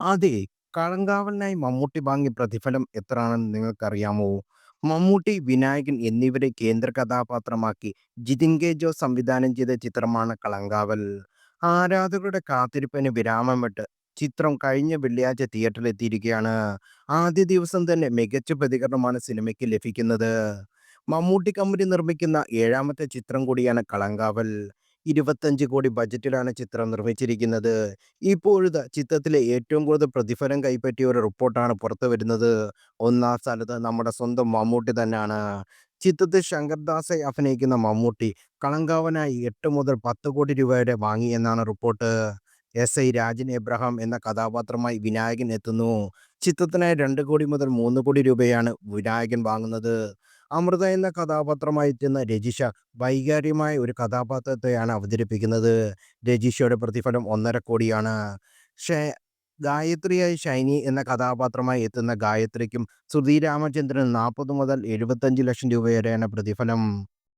അതെ. കളങ്കാവലിനായി മമ്മൂട്ടി വാങ്ങിയ പ്രതിഫലം എത്രയാണെന്ന് നിങ്ങൾക്കറിയാമോ? മമ്മൂട്ടി, വിനായകൻ എന്നിവരെ കേന്ദ്ര കഥാപാത്രമാക്കി ജിതിൻ കെ ജോസ് സംവിധാനം ചെയ്ത ചിത്രമാണ് കളങ്കാവൽ. ആരാധകരുടെ കാത്തിരിപ്പിന് വിരാമമിട്ട് ചിത്രം കഴിഞ്ഞ വെള്ളിയാഴ്ച തിയേറ്ററിലെത്തിയിരിക്കുകയാണ്. ആദ്യ ദിവസം തന്നെ മികച്ച പ്രതികരണമാണ് സിനിമയ്ക്ക് ലഭിക്കുന്നത്. മമ്മൂട്ടി കമ്പനി നിർമ്മിക്കുന്ന ഏഴാമത്തെ ചിത്രം കൂടിയാണ് കളങ്കാവൽ. 25 കോടി ബജറ്റിലാണ് ചിത്രം നിർമ്മിച്ചിരിക്കുന്നത്. ഇപ്പോഴിതാ ചിത്രത്തിലെ ഏറ്റവും കൂടുതൽ പ്രതിഫലം കൈപ്പറ്റിയ ഒരു റിപ്പോർട്ടാണ് പുറത്തുവരുന്നത്. ഒന്നാം സ്ഥാനത്ത് നമ്മുടെ സ്വന്തം മമ്മൂട്ടി തന്നെയാണ്. ചിത്രത്തിൽ ശങ്കർദാസായി അഭിനയിക്കുന്ന മമ്മൂട്ടി കളങ്കാവനായി 8 മുതൽ 10 കോടി രൂപ വരെ വാങ്ങി എന്നാണ് റിപ്പോർട്ട്. എസ്.ഐ രാജൻ എബ്രഹാം എന്ന കഥാപാത്രമായി വിനായകൻ എത്തുന്നു. ചിത്രത്തിനായി 2 കോടി മുതൽ 3 കോടി രൂപയാണ് വിനായകൻ വാങ്ങുന്നത്. അമൃത എന്ന കഥാപാത്രമായി എത്തുന്ന രജിഷ വൈകാരികമായ ഒരു കഥാപാത്രത്തെയാണ് അവതരിപ്പിക്കുന്നത്. രജിഷയുടെ പ്രതിഫലം 1.5 കോടിയാണ്. ഷെ ഗായത്രിയായി ഷൈനി എന്ന കഥാപാത്രമായി എത്തുന്ന ഗായത്രിക്കും ശ്രുതി രാമചന്ദ്രൻ 40 മുതൽ 75 ലക്ഷം രൂപ വരെയാണ് പ്രതിഫലം.